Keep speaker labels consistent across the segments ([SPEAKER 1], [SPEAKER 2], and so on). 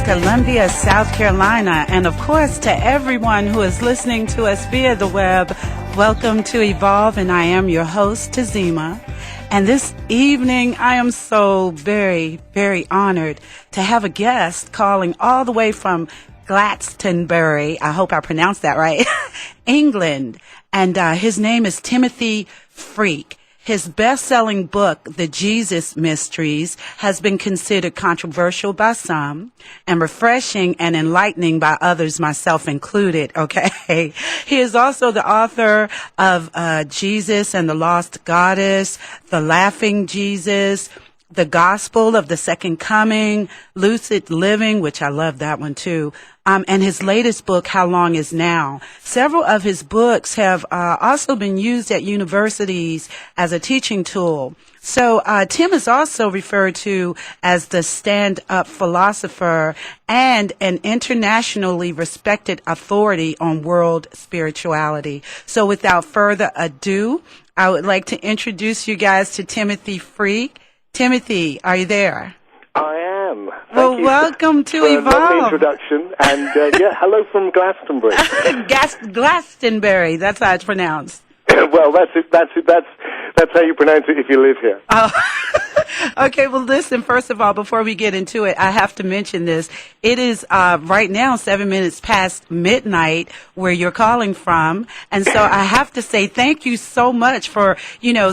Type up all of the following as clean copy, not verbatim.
[SPEAKER 1] Columbia, South Carolina, and of course to everyone who is listening to us via the web. Welcome to Evolve, and I am your host, Tazima. And this evening, I am so very, very honored to have a guest calling all the way from Glastonbury. I hope I pronounced that right. England. And his name is Timothy Freke. His best-selling book, The Jesus Mysteries, has been considered controversial by some and refreshing and enlightening by others, myself included, okay? He is also the author of Jesus and the Lost Goddess, The Laughing Jesus, The Gospel of the Second Coming, Lucid Living, which I love that one too, and his latest book, How Long Is Now. Several of his books have also been used at universities as a teaching tool. So Tim is also referred to as the stand-up philosopher and an internationally respected authority on world spirituality. So without further ado, I would like to introduce you guys to Timothy Freke. Timothy, are you there?
[SPEAKER 2] I am.
[SPEAKER 1] Well, welcome to Evolve.
[SPEAKER 2] A lovely introduction, and hello from Glastonbury.
[SPEAKER 1] Glastonbury, that's how it's pronounced.
[SPEAKER 2] Well, that's it. That's how you pronounce it if you live here.
[SPEAKER 1] Oh. Okay, well, listen, first of all, before we get into it, I have to mention this. It is right now 7 minutes past midnight where you're calling from, and so I have to say thank you so much for,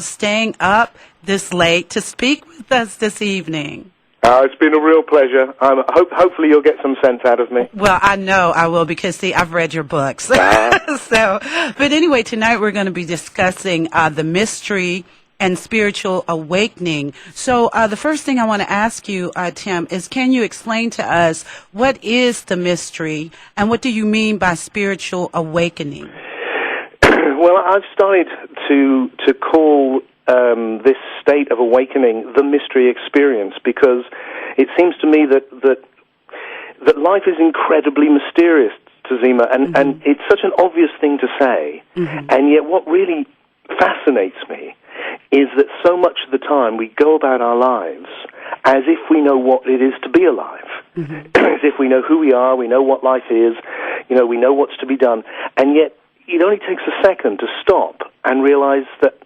[SPEAKER 1] staying up this late to speak with us this evening.
[SPEAKER 2] It's been a real pleasure. Hopefully you'll get some sense out of me.
[SPEAKER 1] Well, I know I will because, see, I've read your books. But anyway, tonight we're going to be discussing the mystery and spiritual awakening. So the first thing I want to ask you, Tim, is can you explain to us what is the mystery and what do you mean by spiritual awakening?
[SPEAKER 2] Well, I've started to call this state of awakening the mystery experience because it seems to me that life is incredibly mysterious, Tazima, and it's such an obvious thing to say, and yet what really fascinates me is that so much of the time we go about our lives as if we know what it is to be alive, as if we know who we are, we know what life is, we know what's to be done, and yet it only takes a second to stop and realize that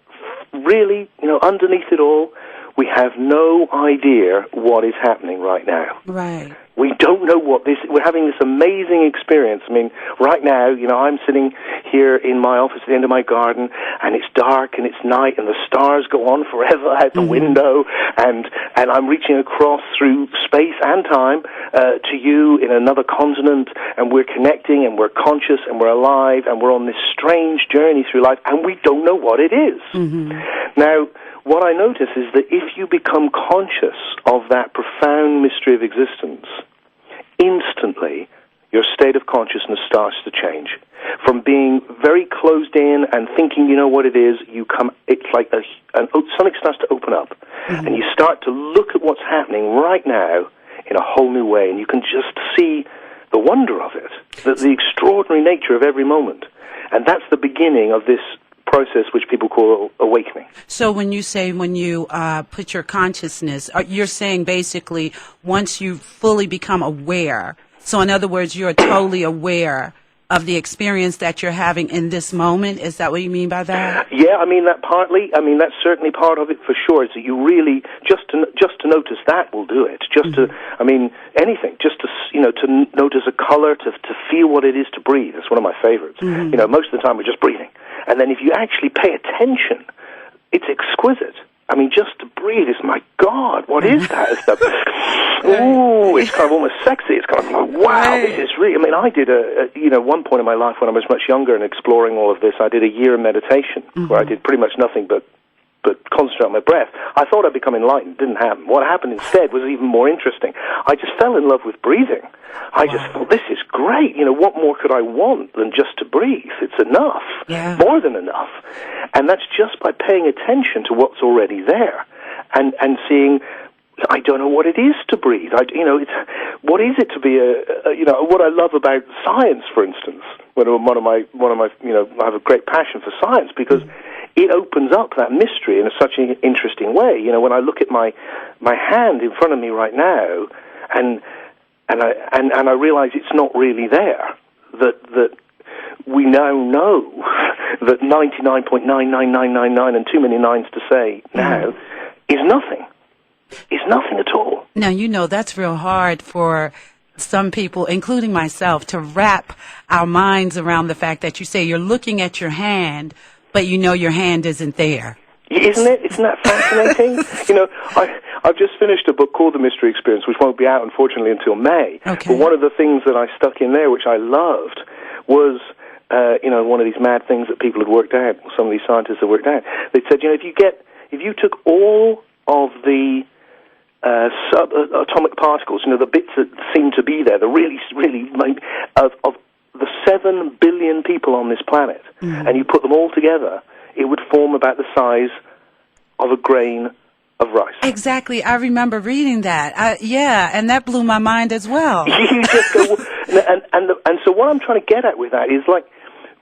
[SPEAKER 2] really, underneath it all, we have no idea what is happening right now.
[SPEAKER 1] Right.
[SPEAKER 2] We don't know we're having this amazing experience. I mean, right now, I'm sitting here in my office at the end of my garden, and it's dark, and it's night, and the stars go on forever out the window, and I'm reaching across through space and time to you in another continent, and we're connecting, and we're conscious, and we're alive, and we're on this strange journey through life, and we don't know what it is. Now, what I notice is that if you become conscious of that profound mystery of existence, instantly your state of consciousness starts to change. From being very closed in and thinking you know what it is, it's like something starts to open up, and you start to look at what's happening right now in a whole new way, and you can just see the wonder of it, the extraordinary nature of every moment. And that's the beginning of this process which people call awakening.
[SPEAKER 1] So when you put your consciousness, you're saying basically once you fully become aware, so in other words, you're totally aware of the experience that you're having in this moment. Is that what you mean by that?
[SPEAKER 2] Yeah, I mean that partly. I mean that's certainly part of it for sure. Is that you really just to notice that will do it. Just to, I mean, anything. Just to to notice a color, to feel what it is to breathe. It's one of my favorites. Most of the time we're just breathing, and then if you actually pay attention, it's exquisite. I mean, just to breathe is, my God, what is that? Ooh, it's kind of almost sexy. It's kind of like, wow, this is really, I mean, I did one point in my life when I was much younger and exploring all of this, I did a year of meditation where I did pretty much nothing but concentrate on my breath. I thought I'd become enlightened. Didn't happen. What happened instead was even more interesting. I just fell in love with breathing. I just thought, this is great. What more could I want than just to breathe? It's enough.
[SPEAKER 1] Yeah.
[SPEAKER 2] More than enough. And that's just by paying attention to what's already there and seeing, I don't know what it is to breathe. What is it to be what I love about science, for instance. One of my, I have a great passion for science because it opens up that mystery in such an interesting way. When I look at my hand in front of me right now, and and I realize it's not really there. That we now know that 99.99999 and too many nines to say now is nothing. Is nothing at all.
[SPEAKER 1] Now, that's real hard for some people, including myself, to wrap our minds around the fact that you say you're looking at your hand, but your hand isn't there.
[SPEAKER 2] Isn't it? Isn't that fascinating? I've just finished a book called The Mystery Experience, which won't be out, unfortunately, until May.
[SPEAKER 1] Okay.
[SPEAKER 2] But one of the things that I stuck in there, which I loved, was, one of these mad things that people had worked out, some of these scientists had worked out. They said, if you took all of the subatomic particles, the bits that seem to be there, the really, of the 7 billion people on this planet, and you put them all together, it would form about the size of a grain of rice.
[SPEAKER 1] Exactly. I remember reading that. And that blew my mind as well.
[SPEAKER 2] You just go, and so what I'm trying to get at with that is, like,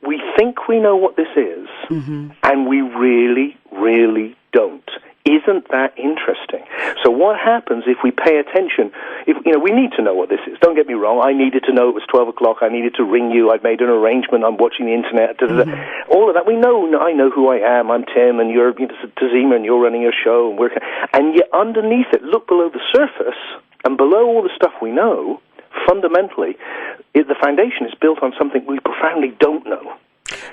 [SPEAKER 2] we think we know what this is, and we really, really don't. Isn't that interesting? So what happens if we pay attention? We need to know what this is. Don't get me wrong. I needed to know it was 12 o'clock. I needed to ring you. I'd made an arrangement. I'm watching the internet. All of that. We know. I know who I am. I'm Tim, and you're Tazima, and you're running your show. And yet underneath it, look below the surface, and below all the stuff we know, fundamentally, the foundation is built on something we profoundly don't know.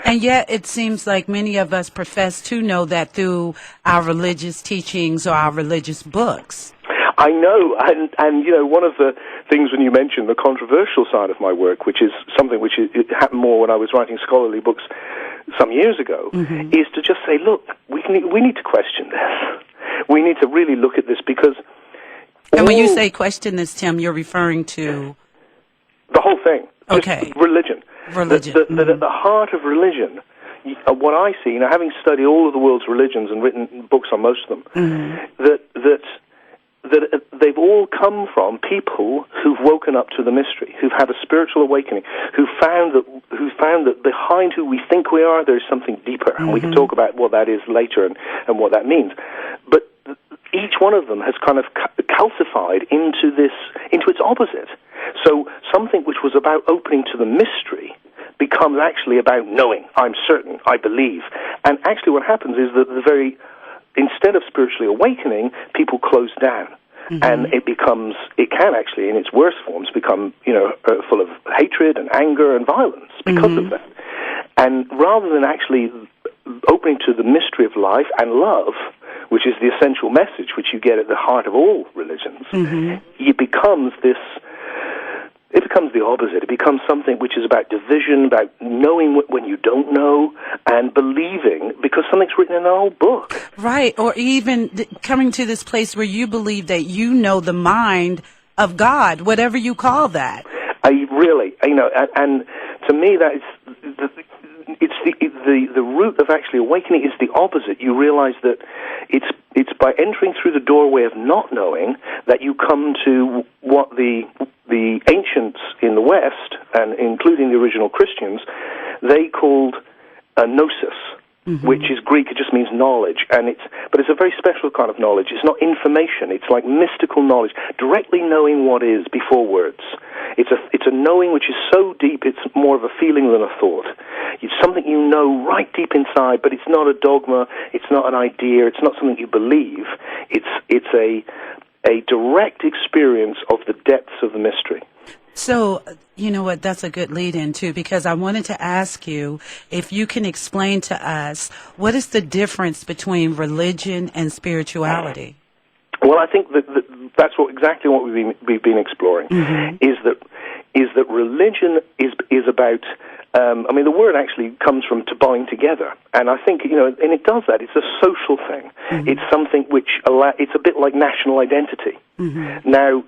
[SPEAKER 1] And yet it seems like many of us profess to know that through our religious teachings or our religious books.
[SPEAKER 2] I know, and one of the things when you mentioned the controversial side of my work, which is something which it happened more when I was writing scholarly books some years ago, is to just say, look, we need to question this. We need to really look at this because...
[SPEAKER 1] And when you say question this, Tim, you're referring to...
[SPEAKER 2] The whole thing.
[SPEAKER 1] Okay.
[SPEAKER 2] Religion. That at the heart of religion, what I see, having studied all of the world's religions and written books on most of them, that they've all come from people who've woken up to the mystery, who've had a spiritual awakening, who found that behind who we think we are, there's something deeper, and we can talk about what that is later and what that means. But each one of them has kind of calcified into its opposite. So something which was about opening to the mystery becomes actually about knowing. I'm certain. I believe. And actually what happens is that instead of spiritually awakening, people close down. And it can actually, in its worst forms, become, full of hatred and anger and violence because of that. And rather than actually opening to the mystery of life and love, which is the essential message which you get at the heart of all religions, it becomes the opposite. It becomes something which is about division, about knowing when you don't know, and believing because something's written in an old book.
[SPEAKER 1] Right, or even coming to this place where you believe that you know the mind of God, whatever you call that. And to me that is the root of actually awakening is the opposite. You realize that it's by entering through the doorway of not knowing that you come to what the ancients in the West, and including the original Christians, they called gnosis, which is Greek. It just means knowledge, but it's a very special kind of knowledge. It's not information. It's like mystical knowledge, directly knowing what is before words. It's a knowing which is so deep it's more of a feeling than a thought. It's something you know right deep inside, but it's not a dogma. It's not an idea. It's not something you believe. It's a direct experience of the depths of the mystery. So, you know what, that's a good lead-in, too, because I wanted to ask you if you can explain to us what is the difference between religion and spirituality?
[SPEAKER 2] Well, I think that's exactly what we've been exploring, is that religion is about... the word actually comes from to bind together, and I think, and it does that. It's a social thing. It's something which it's a bit like national identity. Now,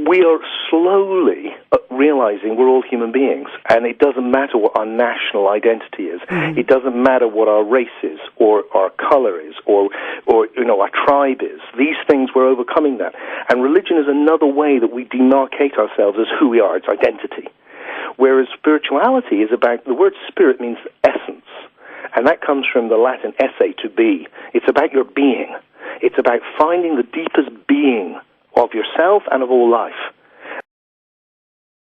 [SPEAKER 2] we are slowly realizing we're all human beings, and it doesn't matter what our national identity is. It doesn't matter what our race is, or our color is, or our tribe is. These things, we're overcoming that. And religion is another way that we demarcate ourselves as who we are. It's identity. Whereas spirituality is about, the word spirit means essence, and that comes from the Latin esse, to be. It's about your being. It's about finding the deepest being of yourself and of all life.